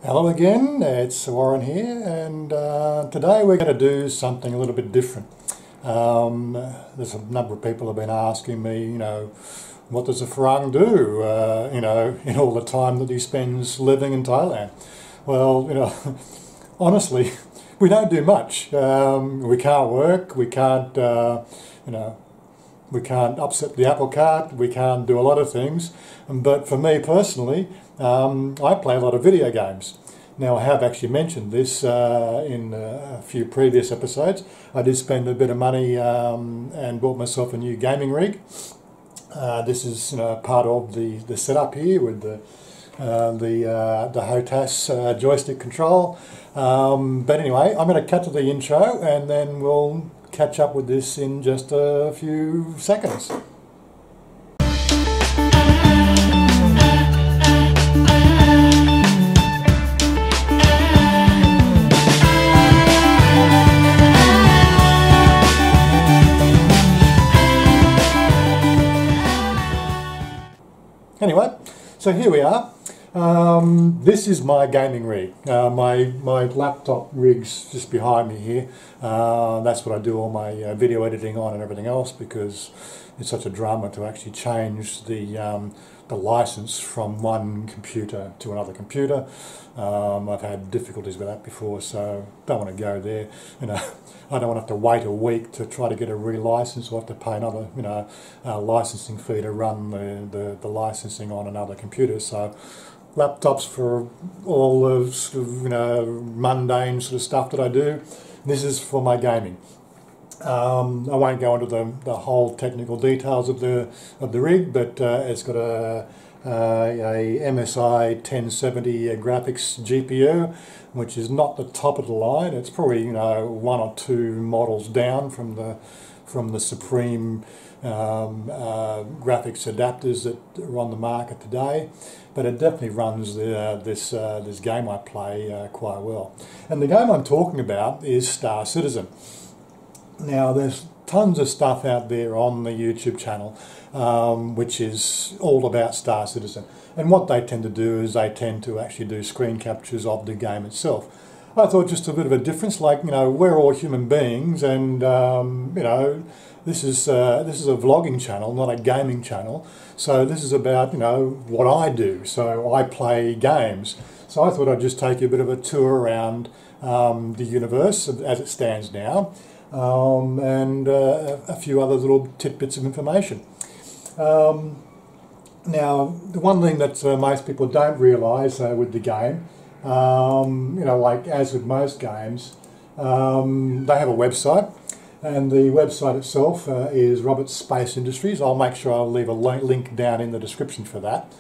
Hello again, it's Warren here, and today we're going to do something a little bit different. There's a number of people have been asking me, what does a Farang do, in all the time that he spends living in Thailand? Well, honestly, we don't do much. We can't work, we can't upset the apple cart, we can't do a lot of things. But for me personally, I play a lot of video games. Now, I have actually mentioned this in a few previous episodes. I did spend a bit of money and bought myself a new gaming rig. This is part of the setup here with the HOTAS joystick control. But anyway, I'm going to cut to the intro and then we'll catch up with this in just a few seconds. Anyway, so here we are. This is my gaming rig. My laptop rig's just behind me here. That's what I do all my video editing on and everything else, because it's such a drama to actually change the license from one computer to another computer. I've had difficulties with that before, so don't want to go there. I don't want to have to wait a week to try to get a relicense or have to pay another licensing fee to run the licensing on another computer. So laptops for all the sort of mundane sort of stuff that I do. This is for my gaming. I won't go into the whole technical details of the rig, but it's got a MSI 1070 graphics GPU, which is not the top of the line. It's probably one or two models down from the supreme graphics adapters that are on the market today, but it definitely runs this game I play quite well. And the game I'm talking about is Star Citizen. Now, there's tons of stuff out there on the YouTube channel which is all about Star Citizen, and what they tend to do is they tend to actually do screen captures of the game itself. I thought just a bit of a difference, like we're all human beings, and this is a vlogging channel, not a gaming channel. So this is about what I do. So I play games. So I thought I'd just take you a bit of a tour around the universe as it stands now, and a few other little tidbits of information. Now, the one thing that most people don't realise with the game, like as with most games, they have a website, and the website itself is Roberts Space Industries. I'll make sure I'll leave a link down in the description for that.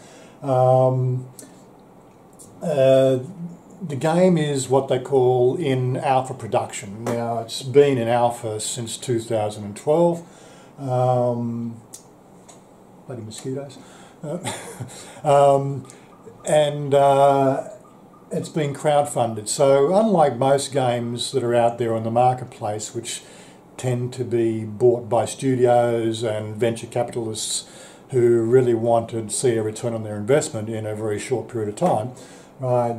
The game is what they call in alpha production. Now, it's been in alpha since 2012. Bloody mosquitoes. And it's been crowdfunded. So unlike most games that are out there on the marketplace, which tend to be bought by studios and venture capitalists who really want to see a return on their investment in a very short period of time,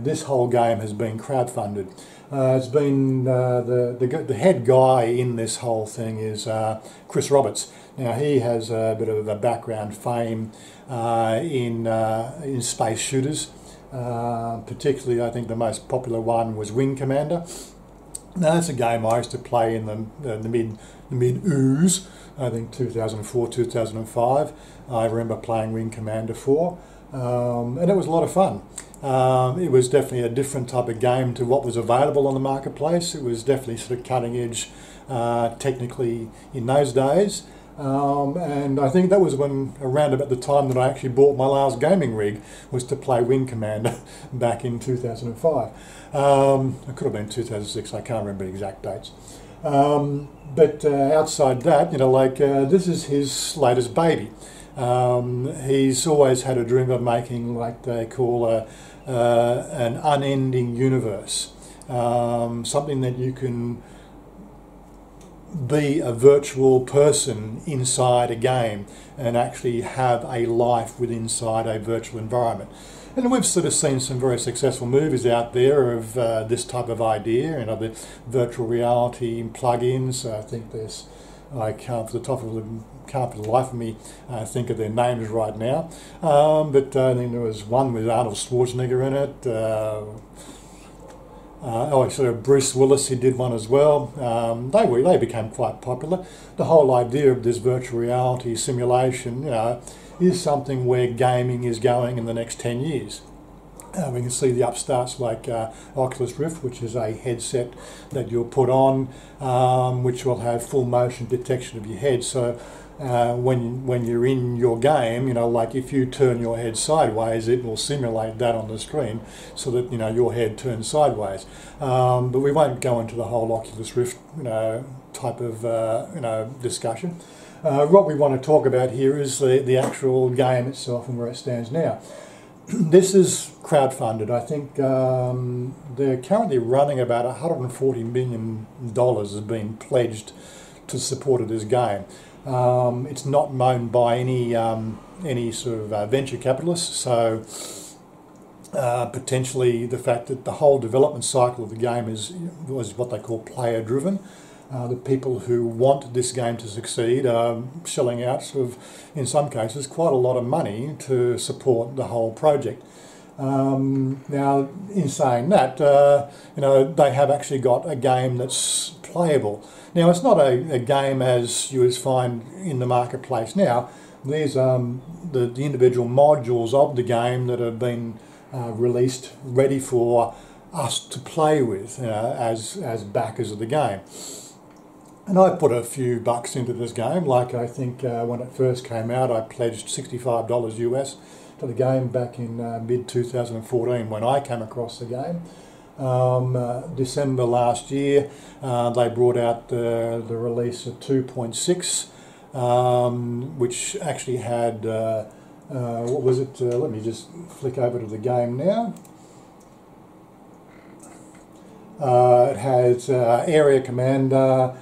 this whole game has been crowdfunded. It's been the head guy in this whole thing is Chris Roberts. Now, he has a bit of a background fame in space shooters. Particularly, I think the most popular one was Wing Commander. Now, that's a game I used to play in the mid-ooze, I think 2004, 2005. I remember playing Wing Commander 4, and it was a lot of fun. It was definitely a different type of game to what was available on the marketplace. It was definitely sort of cutting edge technically in those days. And I think that was around about the time that I actually bought my last gaming rig, was to play Wing Commander back in 2005. It could have been 2006, I can't remember the exact dates. But outside that, this is his latest baby. He's always had a dream of making, like they call an unending universe, something that you can be a virtual person inside a game and actually have a life within inside a virtual environment. And we've sort of seen some very successful movies out there of this type of idea, you know, the virtual reality plugins. I think there's, I can't for the life of me think of their names right now. But I think there was one with Arnold Schwarzenegger in it. Sort of Bruce Willis, he did one as well. They became quite popular. The whole idea of this virtual reality simulation, you know, is something where gaming is going in the next 10 years. We can see the upstarts like Oculus Rift, which is a headset that you'll put on, which will have full motion detection of your head. So when you're in your game, you know, like if you turn your head sideways, it will simulate that on the screen so that, you know, your head turns sideways. But we won't go into the whole Oculus Rift, you know, type of discussion. What we want to talk about here is the actual game itself and where it stands now. This is crowdfunded. I think they're currently running about $140 million has been pledged to support of this game. It's not owned by any sort of venture capitalists, so potentially the fact that the whole development cycle of the game was what they call player driven. The people who want this game to succeed are shelling out, sort of, in some cases, quite a lot of money to support the whole project. Now, in saying that, you know, they have actually got a game that's playable. Now, it's not a game as you would find in the marketplace now. These the individual modules of the game that have been released, ready for us to play with, you know, as backers of the game. And I put a few bucks into this game. Like, I think when it first came out, I pledged $65 US to the game back in mid-2014 when I came across the game. December last year, they brought out the release of 2.6, which actually had, what was it? Let me just flick over to the game now. It has Area Commander,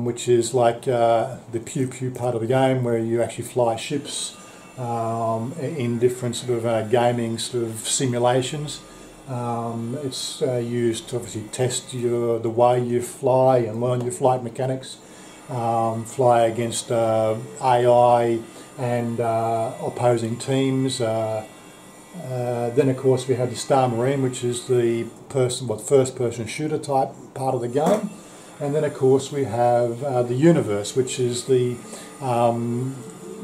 which is like the pew-pew part of the game where you actually fly ships in different sort of gaming sort of simulations. It's used to obviously test the way you fly and learn your flight mechanics, fly against AI and opposing teams. Then of course we have the Star Marine, which is the first-person shooter type part of the game. And then of course we have the universe, which is the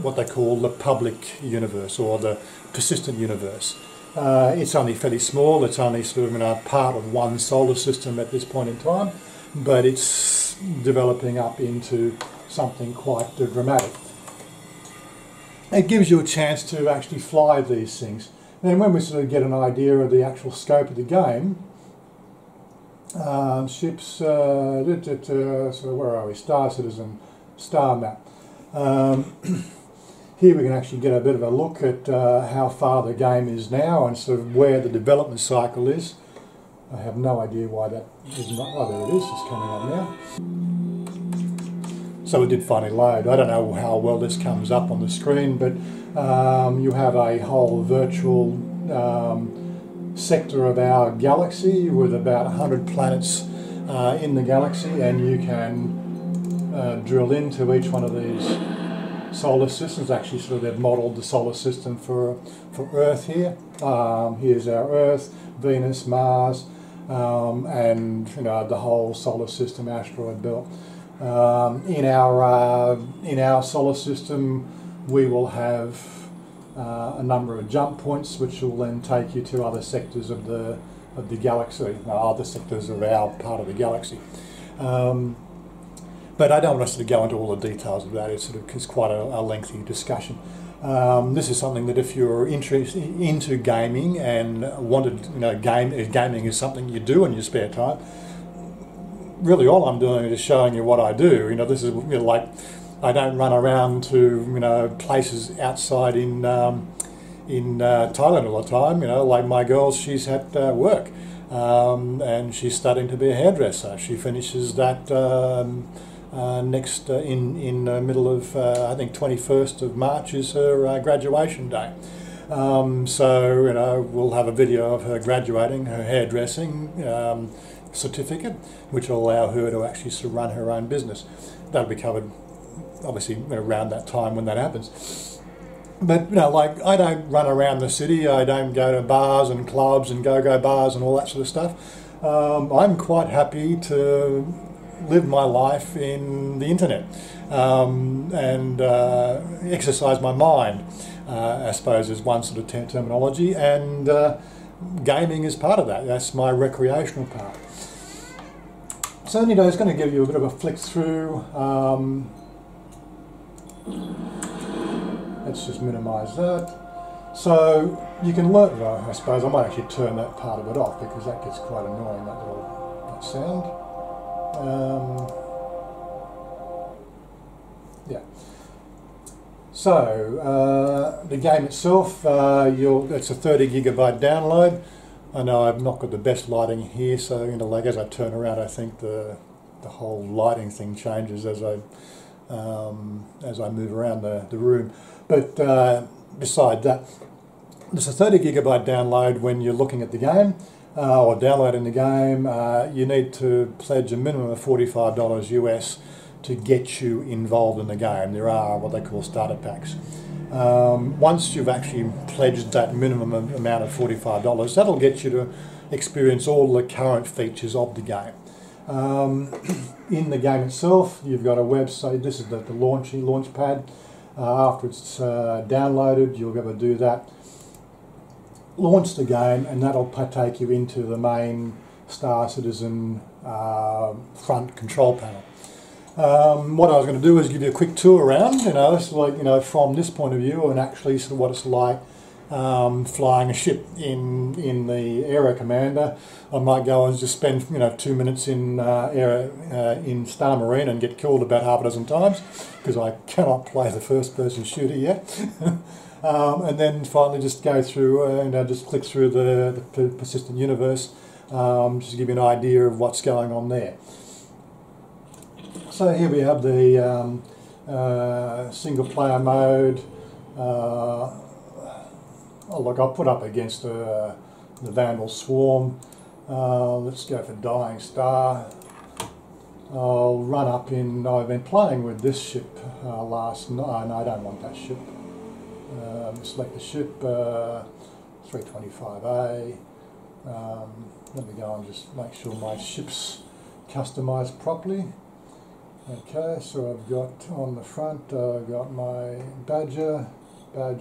what they call the public universe or the persistent universe. It's only fairly small. It's only sort of part of one solar system at this point in time, but it's developing up into something quite dramatic. It gives you a chance to actually fly these things. And when we sort of get an idea of the actual scope of the game, ships, so where are we? Star Citizen, Star Map. Here we can actually get a bit of a look at how far the game is now and sort of where the development cycle is. I have no idea why that is not. Oh, there it is. It's coming up now. So it did finally load. I don't know how well this comes up on the screen, but you have a whole virtual sector of our galaxy with about 100 planets in the galaxy, and you can drill into each one of these solar systems. Actually, sort of they've modelled the solar system for Earth here. Here's our Earth, Venus, Mars, and you know, the whole solar system asteroid belt. In our solar system, we will have a number of jump points, which will then take you to other sectors of the galaxy, other sectors of our part of the galaxy. But I don't want us to go into all the details of that. It's quite a lengthy discussion. This is something that if you're interested into gaming and wanted, you know, gaming is something you do in your spare time. Really, all I'm doing is showing you what I do. You know, this is, you know, like, I don't run around to, you know, places outside in Thailand all the time. You know, like my girl, she's at work. And she's studying to be a hairdresser. She finishes that next in the middle of I think 21st of March is her graduation day. So you know, we'll have a video of her graduating, her hairdressing certificate, which will allow her to actually sort of run her own business. That'll be covered obviously around that time when that happens. But you know, like, I don't run around the city, I don't go to bars and clubs and go-go bars and all that sort of stuff. I'm quite happy to live my life in the internet and exercise my mind, I suppose is one sort of terminology, and gaming is part of that. That's my recreational part. So anyway, I was going to give you a bit of a flick through. Let's just minimise that. So you can learn, well, I suppose I might actually turn that part of it off because that gets quite annoying, that little sound. Yeah. So the game itself, it's a 30 gigabyte download. I know I've not got the best lighting here, so you know, like as I turn around, I think the whole lighting thing changes as I move around the room. But beside that, it's a 30 gigabyte download. When you're looking at the game or downloading the game, you need to pledge a minimum of $45 US to get you involved in the game. There are what they call starter packs. Once you've actually pledged that minimum amount of $45, that'll get you to experience all the current features of the game. In the game itself, you've got a website. This is the launch pad. After it's downloaded, you'll be able to do that. Launch the game, and that'll take you into the main Star Citizen front control panel. What I was going to do is give you a quick tour around, you know, so like, you know, from this point of view, and actually sort of what it's like flying a ship in the Aero Commander. I might go and just spend 2 minutes in in Star Marine and get killed about half a dozen times because I cannot play the first-person shooter yet. And then finally just go through and just click through the persistent universe, just to give you an idea of what's going on there. So here we have the single player mode. Oh look, I'll put up against the Vandal Swarm. Let's go for Dying Star. I'll run up in, I've been playing with this ship last night. No, I don't want that ship. Select the ship, 325A. Let me go and just make sure my ship's customised properly. Okay, so I've got on the front, I've got my Badger, and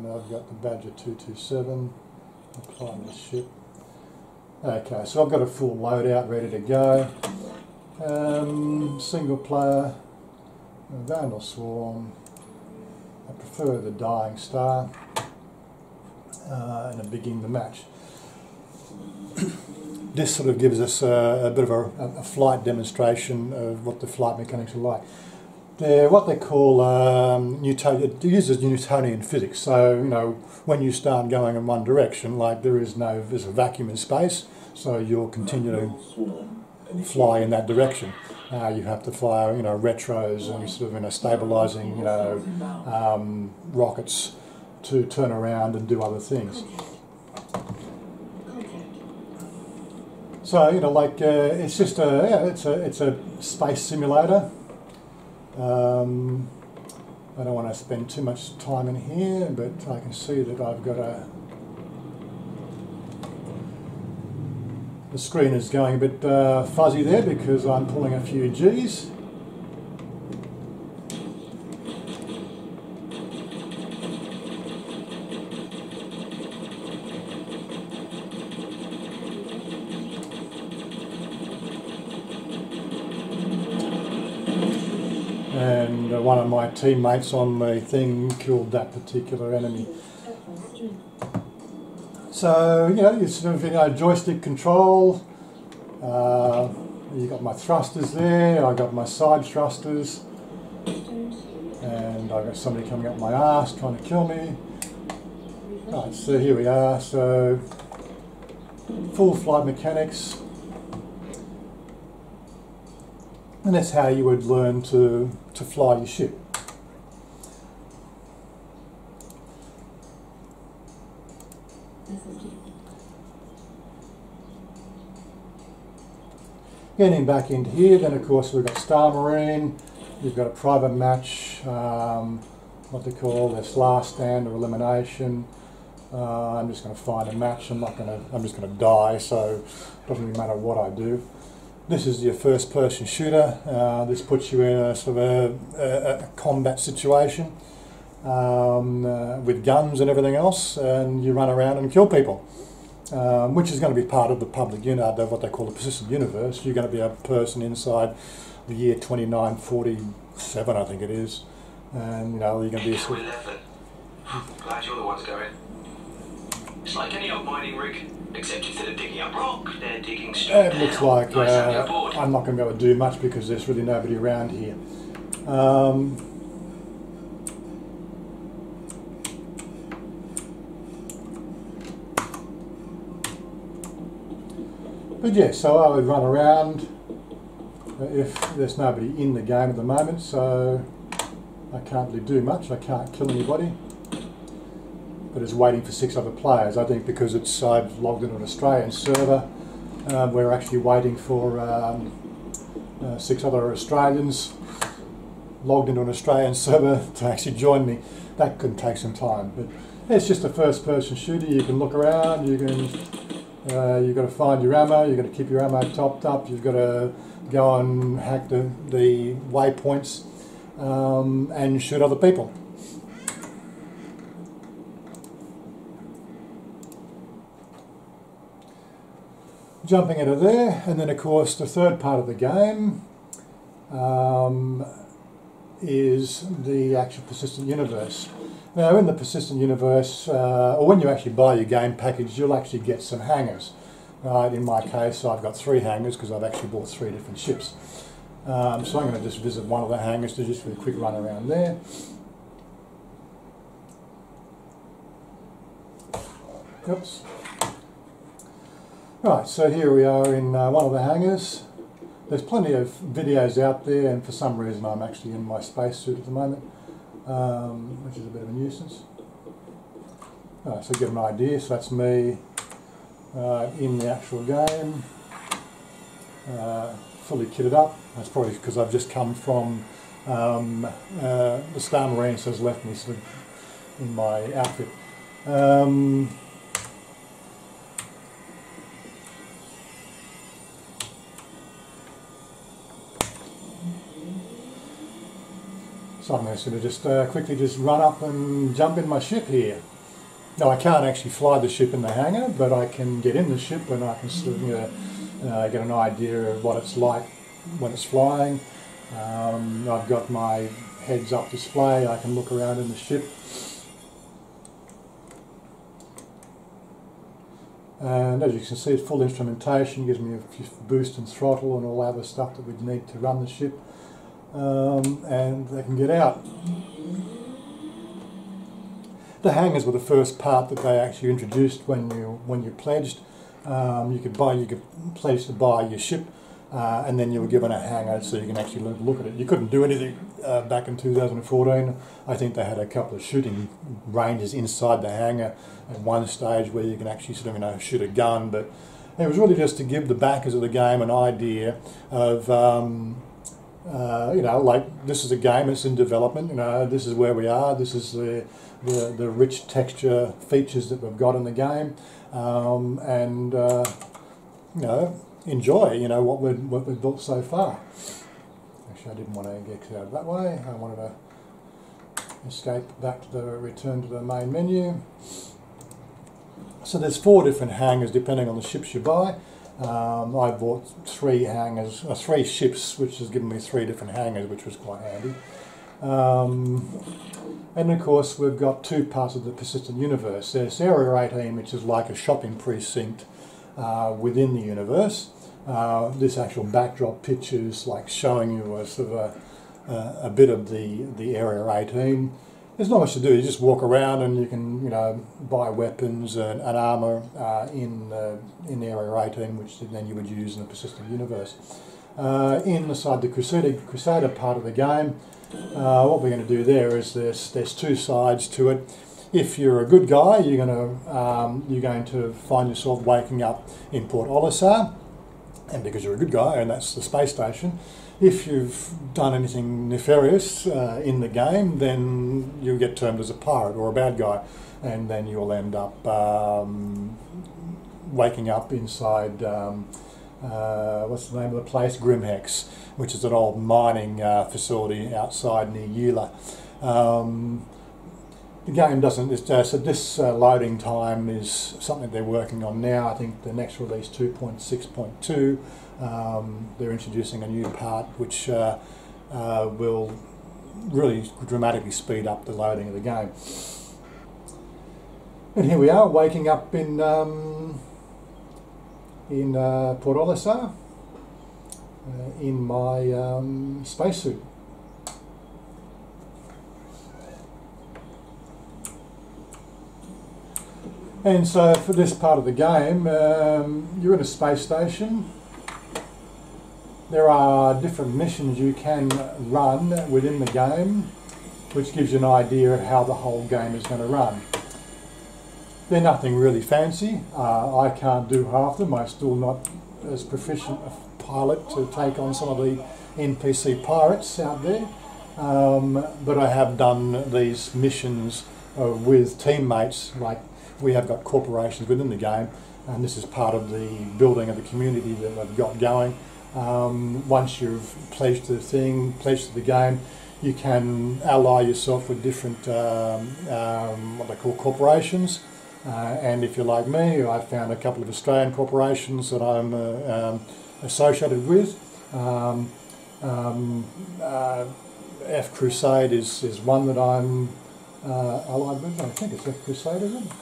I've got the Badger 227, apply the ship. Okay, so I've got a full loadout ready to go. Single player, Vandal Swarm, I prefer the Dying Star, and I begin the match. This sort of gives us a bit of a flight demonstration of what the flight mechanics are like. They're what they call it uses Newtonian physics. So when you start going in one direction, like there's a vacuum in space, so you'll continue to fly in that direction. You have to fly retros and sort of stabilising rockets to turn around and do other things. So it's just it's a space simulator. I don't want to spend too much time in here, but I can see that I've got the screen is going a bit fuzzy there because I'm pulling a few G's. And one of my teammates on the thing killed that particular enemy. So you sort of joystick control. You got my thrusters there. I got my side thrusters, and I got somebody coming up my arse trying to kill me. Right, so here we are. So full flight mechanics. And that's how you would learn to fly your ship. Getting back into here, then of course we've got Star Marine, you've got a private match, what they call this last stand or elimination. I'm just going to find a match. I'm just going to die, so it doesn't really matter what I do. This is your first person shooter. This puts you in a sort of a combat situation with guns and everything else, and you run around and kill people. Which is going to be part of the public what they call the persistent universe. You're going to be a person inside the year 2947, I think it is, and you're going to be. Glad you're the ones going. It's like any old mining rig, except instead of digging up rock, they're digging straight. It looks like I'm not going to be able to do much because there's really nobody around here. But yeah, so I would run around if there's nobody in the game at the moment, so I can't really do much. I can't kill anybody, but it's waiting for 6 other players. I think because I've logged into an Australian server, we're actually waiting for 6 other Australians logged into an Australian server to actually join me. That could take some time, but it's just a first-person shooter. You can look around, you can. You've got to find your ammo, you've got to keep your ammo topped up, you've got to go and hack the waypoints and shoot other people. Jumping into there, and then of course the third part of the game is the actual persistent universe. Now in the persistent universe, or when you actually buy your game package, you'll actually get some hangars. In my case, I've got 3 hangars because I've actually bought 3 different ships. So I'm going to just visit one of the hangars to just do a quick run around there. Oops. Right, so here we are in one of the hangars. There's plenty of videos out there, and for some reason I'm actually in my spacesuit at the moment. Which is a bit of a nuisance. So get an idea, so that's me in the actual game, fully kitted up. That's probably because I've just come from the Star Marine, so has left me sort of in my outfit. So I'm going to sort of just quickly just run up and jump in my ship here. Now I can't actually fly the ship in the hangar, but I can get in the ship and I can sort of get an idea of what it's like when it's flying. I've got my heads-up display. I can look around in the ship. And as you can see, it's full instrumentation. Gives me a boost and throttle and all the other stuff that we'd need to run the ship. And they can get out. The hangars were the first part that they actually introduced when you pledged. You could pledge to buy your ship, and then you were given a hangar so you can actually look at it. You couldn't do anything back in 2014. I think they had a couple of shooting ranges inside the hangar at one stage where you can actually sort of shoot a gun, but it was really just to give the backers of the game an idea of like this is a game, it's in development, this is where we are, this is the rich texture features that we've got in the game, and enjoy what we've built so far. Actually, I didn't want to get out that way. I wanted to escape back to return to the main menu. So there's 4 different hangars depending on the ships you buy. I bought 3 ships, which has given me 3 different hangars, which was quite handy. And of course we've got 2 parts of the persistent universe. There's Area 18, which is like a shopping precinct within the universe. This actual backdrop picture is like showing you a sort of a bit of the Area 18. There's not much to do. You just walk around and you can, buy weapons and armour in Area 18, which then you would use in the persistent universe. Inside the Crusader part of the game, what we're going to do there is there's two sides to it. If you're a good guy, you're going to find yourself waking up in Port Olisar, and because you're a good guy, and that's the space station. If you've done anything nefarious in the game, then you'll get termed as a pirate or a bad guy, and then you'll end up waking up inside, what's the name of the place? Grimhex, which is an old mining facility outside near Eula. The game doesn't, so this loading time is something they're working on now. I think the next release 2.6.2, they're introducing a new part which will really dramatically speed up the loading of the game. And here we are, waking up in Port Olisar in my spacesuit. And so for this part of the game, you're in a space station. There are different missions you can run within the game, which gives you an idea of how the whole game is going to run. They're nothing really fancy. I can't do half them. I'm still not as proficient a pilot to take on some of the NPC pirates out there. But I have done these missions with teammates. Like, we have got corporations within the game, and this is part of the building of the community that I've got going. Once you've pledged to the game, you can ally yourself with different what they call corporations. And if you're like me, I found a couple of Australian corporations that I'm associated with. F Crusade is one that I'm allied with. I think it's F Crusade, isn't it?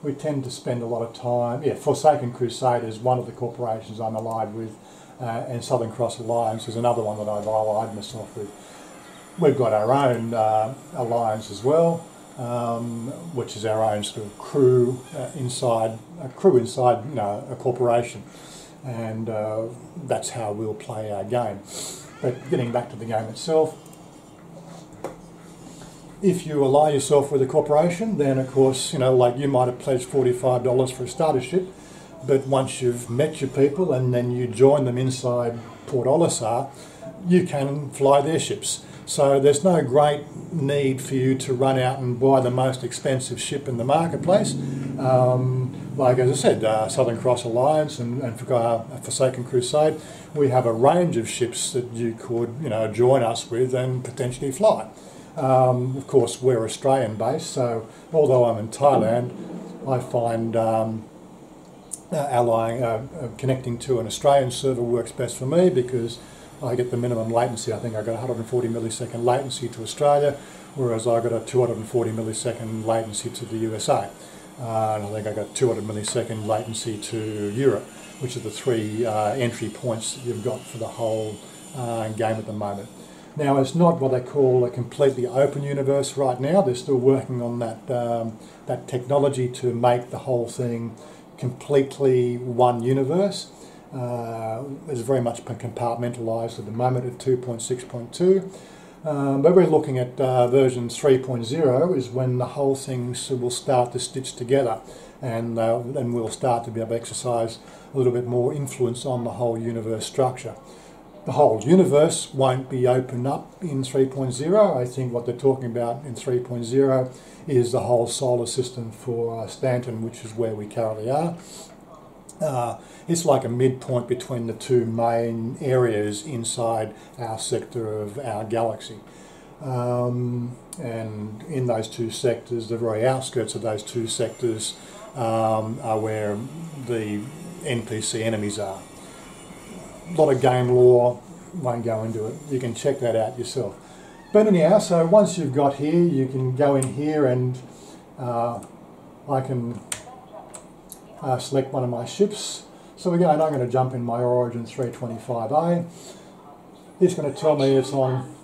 We tend to spend a lot of time. Yeah, Forsaken Crusade is one of the corporations I'm allied with, and Southern Cross Alliance is another one that I've allied myself with. We've got our own alliance as well, which is our own sort of crew inside a corporation, and that's how we'll play our game. But getting back to the game itself, if you ally yourself with a corporation, then of course, like you might have pledged $45 for a starter ship, but once you've met your people and then you join them inside Port Olisar, you can fly their ships. So there's no great need for you to run out and buy the most expensive ship in the marketplace. Like as I said, Southern Cross Alliance and Forsaken Crusade, we have a range of ships that you could, join us with and potentially fly. Of course, we're Australian based, so although I'm in Thailand, I find connecting to an Australian server works best for me because I get the minimum latency. I think I got 140 millisecond latency to Australia, whereas I got a 240 millisecond latency to the USA. And I think I got 200 millisecond latency to Europe, which are the three entry points that you've got for the whole game at the moment. Now, it's not what they call a completely open universe right now. They're still working on that technology to make the whole thing completely one universe. It's very much compartmentalised at the moment at 2.6.2. But we're looking at version 3.0 is when the whole thing will start to stitch together, and then we'll start to be able to exercise a little bit more influence on the whole universe structure. The whole universe won't be opened up in 3.0. I think what they're talking about in 3.0 is the whole solar system for Stanton, which is where we currently are. It's like a midpoint between the two main areas inside our sector of our galaxy. And in those two sectors, the very outskirts of those two sectors are where the NPC enemies are. A lot of game lore, won't go into it. You can check that out yourself. But anyhow, so once you've got here, you can go in here and I can select one of my ships. So again, I'm going to jump in my Origin 325A. It's going to tell me it's on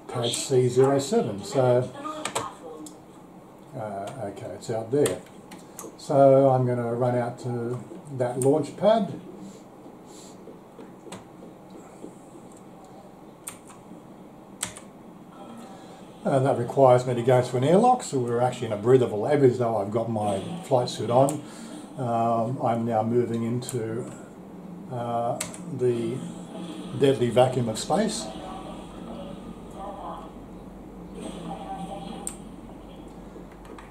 page C07. So, okay, it's out there. So I'm going to run out to that launch pad. And that requires me to go to an airlock, so we're actually in a breathable level, as though I've got my flight suit on. I'm now moving into the deadly vacuum of space.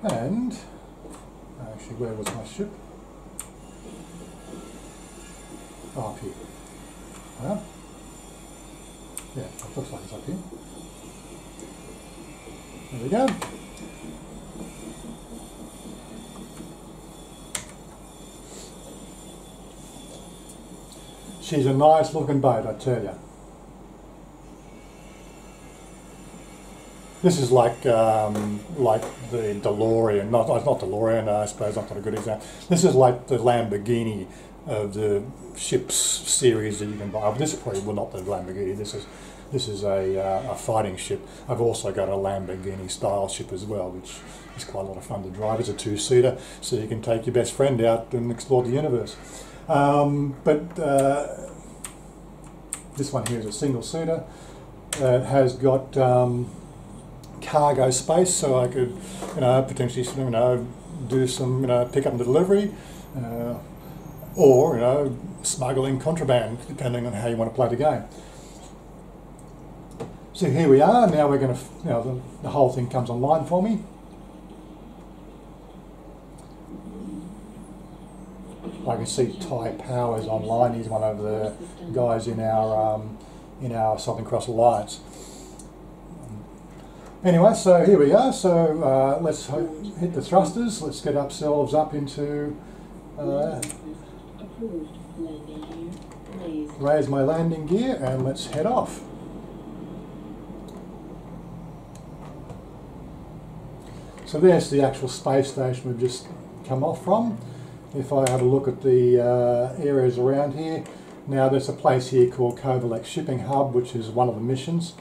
And actually, where was my ship? Oh, up here. Yeah, it looks like it's up here. There we go. She's a nice looking boat, I tell you. This is like the DeLorean, not DeLorean, I suppose, not a good example. This is like the Lamborghini of the ships series that you can buy. This is probably, well, not the Lamborghini, this is a fighting ship. I've also got a Lamborghini style ship as well, which is quite a lot of fun to drive. It's a two-seater, so you can take your best friend out and explore the universe. This one here is a single-seater. It has got cargo space, so I could, potentially, do some, pick up and delivery, or, smuggling contraband, depending on how you want to play the game. So here we are. Now we're going to, the whole thing comes online for me. I can see Ty Powers online. He's one of the guys in our Southern Cross Alliance. Anyway, so here we are. So let's hit the thrusters. Let's get ourselves up into raise my landing gear, and let's head off. So there's the actual space station we've just come off from. If I have a look at the areas around here, now there's a place here called Covalex Shipping Hub, which is one of the missions.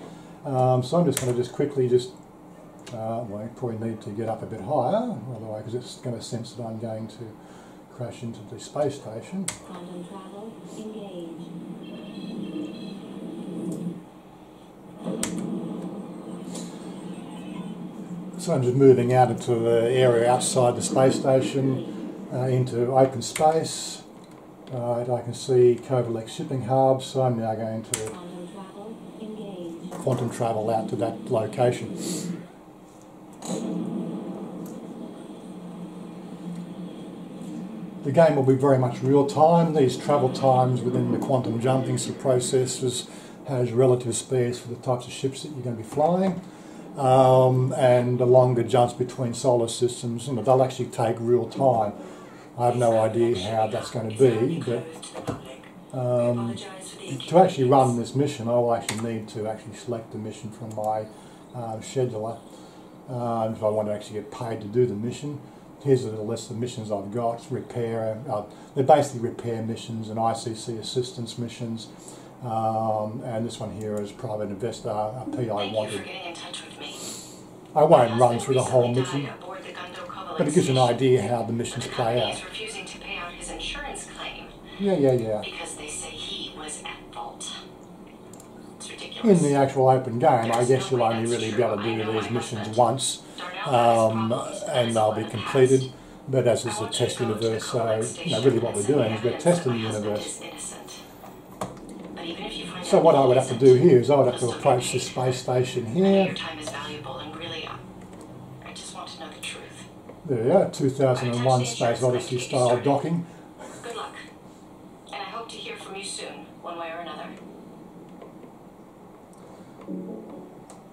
So I'm just going to quickly well, I probably need to get up a bit higher, otherwise, because it's going to sense that I'm going to crash into the space station. Quantum travel engaged. So I'm just moving out into the area outside the space station, into open space. I can see Covalex Shipping Hub, so I'm now going to quantum travel out to that location. The game will be very much real time. These travel times within the quantum jumping processes has relative speeds for the types of ships that you're going to be flying. And the longer jumps between solar systems, they'll actually take real time. I have no idea how that's going to be, but to actually run this mission, I will actually need to select the mission from my scheduler if I want to actually get paid to do the mission. Here's a list of missions I've got. Repair, they're basically repair missions and ICC assistance missions. And this one here is private investor, a PI wanted. I won't run through the whole mission, but it gives you an idea how the missions play out. Refusing to pay out his insurance claim. Yeah. Because they say he was at fault. It's ridiculous. In the actual open game, I guess you'll only really be able to do these missions once, and they'll be completed. But as is a test universe, so really what we're doing is we're testing the universe. So what I would have to do here is I would have to approach this space station here. Your time is valuable, and really, I just want to know the truth. There we go, 2001 Space Odyssey style docking. Good luck, and I hope to hear from you soon, one way or another.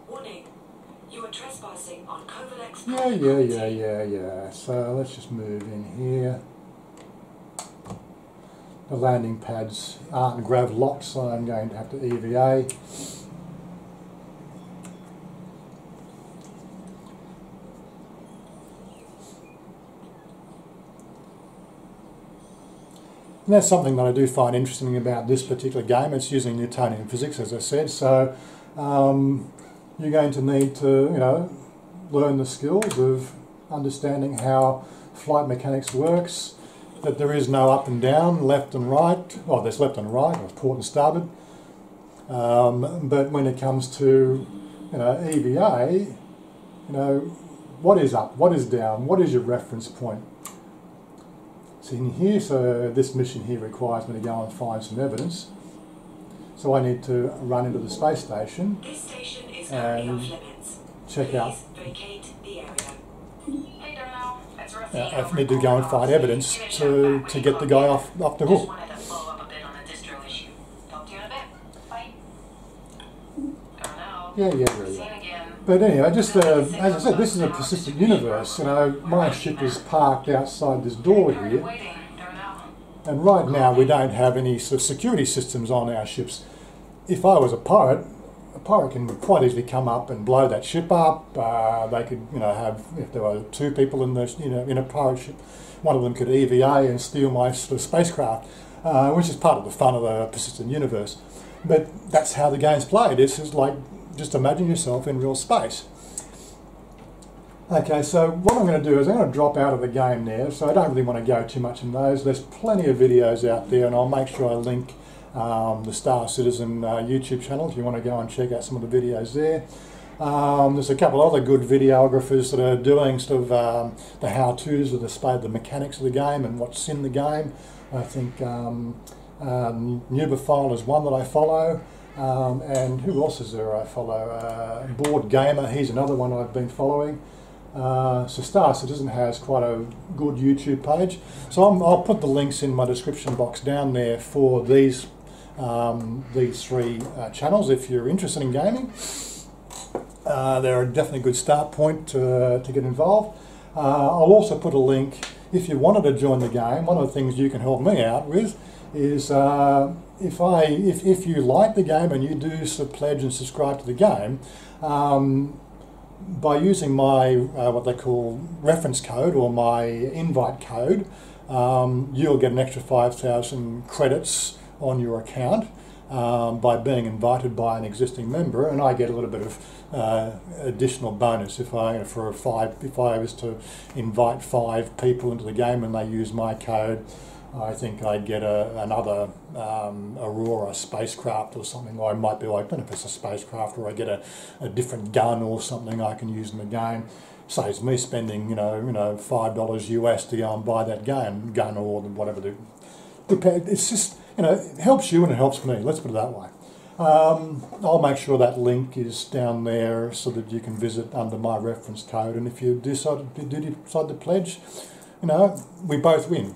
Warning, you are trespassing on Covalex. Yeah. So let's just move in here. The landing pads aren't grav locked, so I'm going to have to EVA. And that's something that I do find interesting about this particular game. It's using Newtonian physics, as I said, so you're going to need to, learn the skills of understanding how flight mechanics works, that there is no up and down, left and right. Well, there's left and right, or port and starboard. But when it comes to, EVA, what is up, what is down, what is your reference point? So in here, so this mission here requires me to go and find some evidence. So I need to run into the space station This station is and check out. Vacate the area. Hey, Darnell. It's Ruthie. I need to go and find evidence to get the guy off the Just hook. wanted to follow up a bit on a distro issue. Talk to you in a bit. Bye. Darnell. Yeah, See you really. again. But anyway, just as I said, this is a persistent universe. My ship is parked outside this door here, Waiting, Darnell. and right now we don't have any sort of security systems on our ships. If I was a pirate can quite easily come up and blow that ship up. They could, have, if there were two people in the, in a pirate ship, one of them could EVA and steal my sort of spacecraft, which is part of the fun of the persistent universe. But that's how the game's played. This is like, just imagine yourself in real space. Okay, so what I'm going to do is I'm going to drop out of the game there, so I don't really want to go too much in those. There's plenty of videos out there, and I'll make sure I link the Star Citizen YouTube channel if you want to go and check out some of the videos there. There's a couple other good videographers that are doing sort of the how-tos of the mechanics of the game and what's in the game. I think Nubophile is one that I follow, and who else is there I follow? Board Gamer, he's another one I've been following. So Star Citizen has quite a good YouTube page, so I'll put the links in my description box down there for these three channels if you're interested in gaming. They're definitely a good start point to get involved. I'll also put a link if you wanted to join the game. One of the things you can help me out with is if you like the game and you do pledge and subscribe to the game, by using my what they call reference code or my invite code, you'll get an extra 5,000 credits on your account by being invited by an existing member, and I get a little bit of additional bonus if I was to invite 5 people into the game and they use my code. I think I'd get another Aurora spacecraft or something, or it might be, I don't know if it's a spacecraft, or I get a different gun or something I can use in the game. Saves me spending, $5 US to go and buy that gun or whatever. It's just, it helps you and it helps me, let's put it that way. I'll make sure that link is down there so that you can visit under my reference code, and if you decide to pledge, we both win.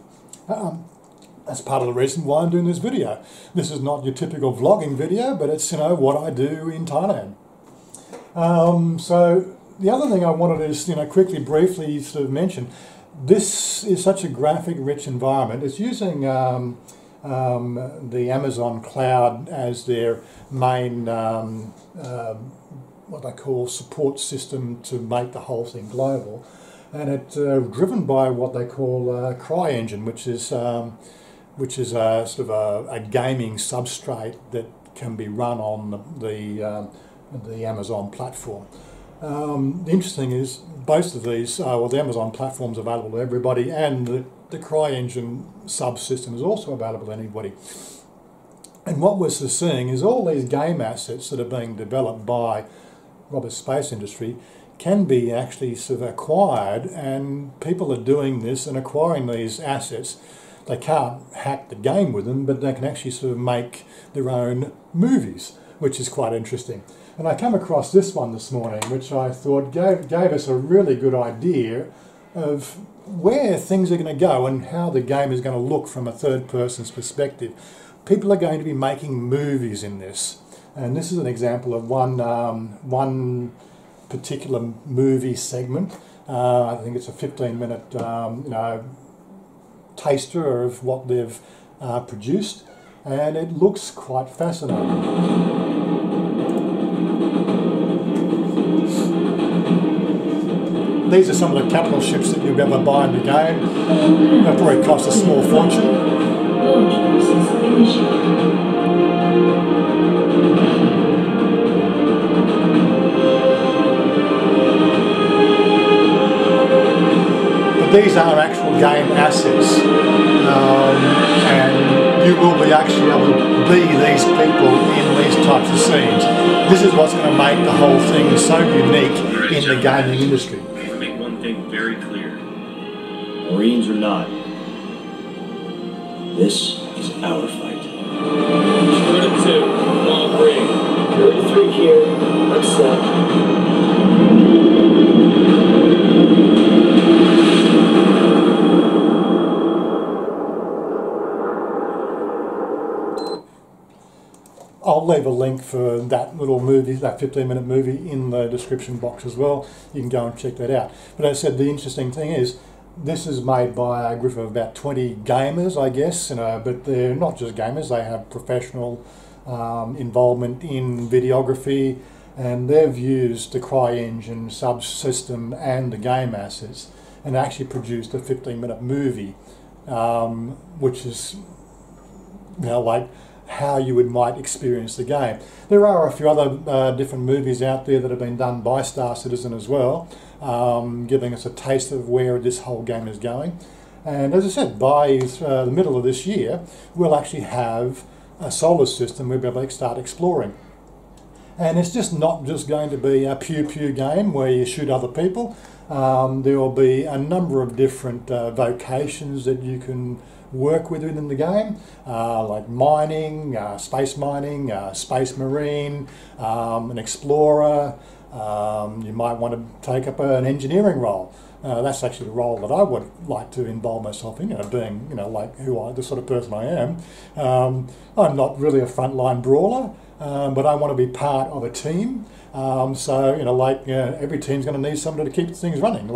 That's part of the reason why I'm doing this video. This is not your typical vlogging video, but it's what I do in Thailand. So the other thing I wanted to just quickly, briefly sort of mention, this is such a graphic-rich environment. It's using the Amazon cloud as their main what they call support system to make the whole thing global. And it's driven by what they call CryEngine, which is sort of a gaming substrate that can be run on the Amazon platform. The interesting is both of these, the Amazon platform is available to everybody, and the CryEngine subsystem is also available to anybody. And what we're sort of seeing is all these game assets that are being developed by Robert's Space Industry can be actually sort of acquired, and people are doing this and acquiring these assets. They can't hack the game with them, but they can actually sort of make their own movies, which is quite interesting. And I came across this one this morning, which I thought gave us a really good idea of where things are going to go and how the game is going to look from a third person's perspective. People are going to be making movies in this, and this is an example of one particular movie segment. I think it's a 15-minute taster of what they've produced, and it looks quite fascinating. These are some of the capital ships that you'll ever buy in the game. They'll probably cost a small fortune. these are actual game assets, and you will be actually able to be these people in these types of scenes. This is what's going to make the whole thing so unique in the gaming industry. Let me make one thing very clear. Marines or not, this is our fight. Screw to 2, long break. 33 here, let's set. I'll leave a link for that little movie, that 15-minute movie, in the description box as well. You can go and check that out. But as I said, the interesting thing is, this is made by a group of about 20 gamers, I guess, but they're not just gamers, they have professional involvement in videography, and they've used the CryEngine subsystem and the game assets and actually produced a 15-minute movie, which is, like how you might experience the game. There are a few other different movies out there that have been done by Star Citizen as well, giving us a taste of where this whole game is going. And as I said, by the middle of this year, we'll actually have a solar system we'll be able to start exploring. And it's just not just going to be a pew-pew game where you shoot other people. There will be a number of different vocations that you can work with within the game, like mining, space marine, an explorer. You might want to take up an engineering role. That's actually the role that I would like to involve myself in, being, like the sort of person I am. I'm not really a frontline brawler, but I want to be part of a team. Every team's going to need somebody to keep things running.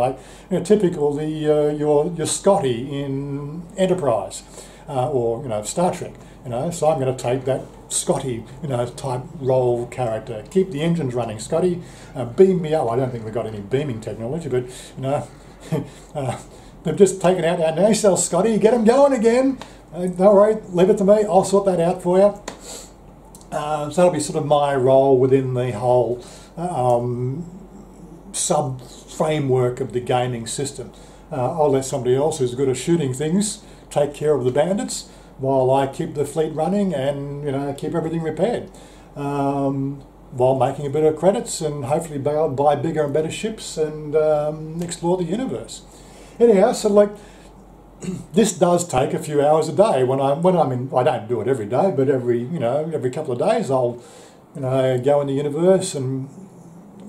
Typical your Scotty in Enterprise, or Star Trek. So I'm going to take that Scotty, type role character. Keep the engines running, Scotty. Beam me up. I don't think we've got any beaming technology, but they've just taken out our nacelle, Scotty. Get them going again. Don't worry, leave it to me. I'll sort that out for you. So that'll be sort of my role within the whole sub-framework of the gaming system. I'll let somebody else who's good at shooting things take care of the bandits while I keep the fleet running and keep everything repaired, while making a bit of credits and hopefully be able to buy bigger and better ships and explore the universe. Anyhow, so this does take a few hours a day. When I'm in, I don't do it every day, but every couple of days I'll go in the universe and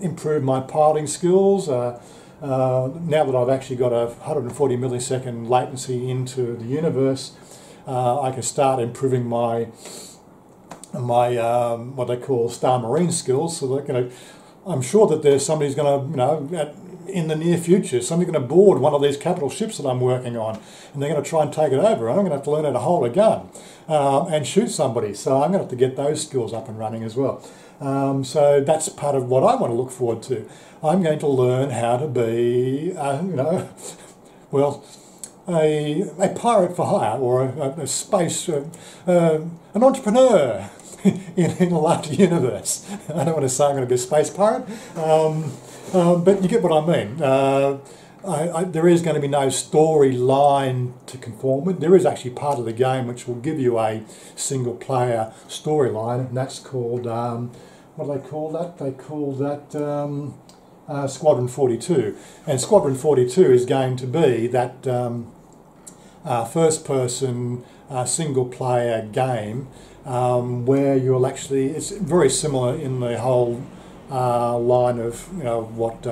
improve my piloting skills. Now that I've actually got a 140 millisecond latency into the universe, I can start improving my what they call Star Marine skills. So that I'm sure that there's somebody's going to in the near future, somebody's going to board one of these capital ships that I'm working on, and they're going to try and take it over. I'm going to have to learn how to hold a gun and shoot somebody. So I'm going to have to get those skills up and running as well. So that's part of what I want to look forward to. I'm going to learn how to be, a pirate for hire, or a space, an entrepreneur in a larger universe. I don't want to say I'm going to be a space pirate, but you get what I mean. There is going to be no storyline to conform with. There is actually part of the game which will give you a single player storyline, and that's called, what do they call that? They call that Squadron 42. And Squadron 42 is going to be that first person single player game where you'll actually, it's very similar in the whole line of what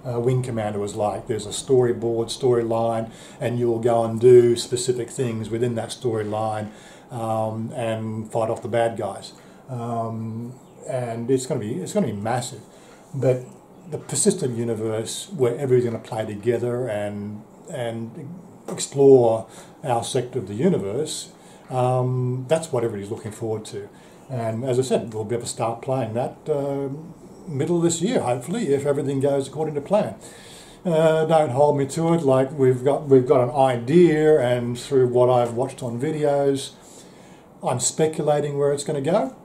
Wing Commander was like. There's a storyboard, storyline, and you'll go and do specific things within that storyline and fight off the bad guys. And it's going to be massive. But the persistent universe where everything's going to play together and explore our sector of the universe, that's what everybody's looking forward to. And as I said, we'll be able to start playing that middle of this year, hopefully, if everything goes according to plan. Don't hold me to it. Like we've got an idea, and through what I've watched on videos, I'm speculating where it's going to go.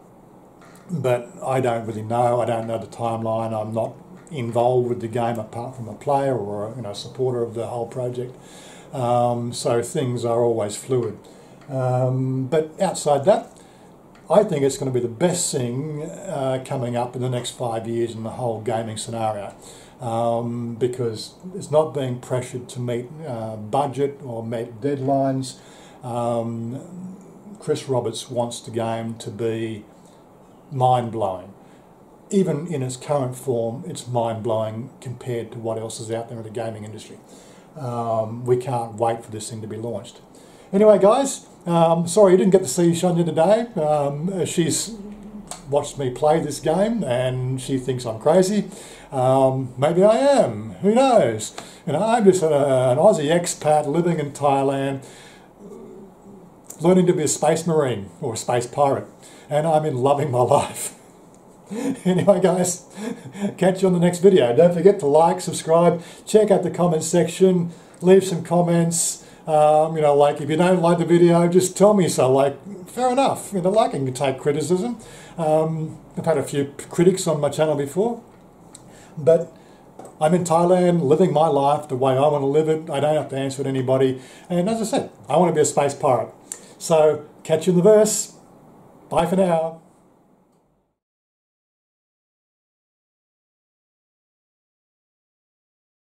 But I don't really know. I don't know the timeline. I'm not involved with the game apart from a player or a supporter of the whole project. So things are always fluid. But outside that, I think it's going to be the best thing coming up in the next 5 years in the whole gaming scenario, because it's not being pressured to meet budget or meet deadlines. Chris Roberts wants the game to be mind-blowing. Even in its current form, it's mind-blowing compared to what else is out there in the gaming industry. We can't wait for this thing to be launched. Anyway, guys, sorry you didn't get to see Shania today. She's watched me play this game and she thinks I'm crazy. Maybe I am. Who knows? I'm just an Aussie expat living in Thailand, learning to be a space marine or a space pirate, and I'm loving my life. Anyway, guys, catch you on the next video. Don't forget to like, subscribe, check out the comments section, leave some comments. Like if you don't like the video, just tell me so. Like, fair enough. Liking can take criticism. I've had a few critics on my channel before, but I'm in Thailand, living my life the way I want to live it. I don't have to answer to anybody. And as I said, I want to be a space pirate. So, catch you in the verse. Bye for now.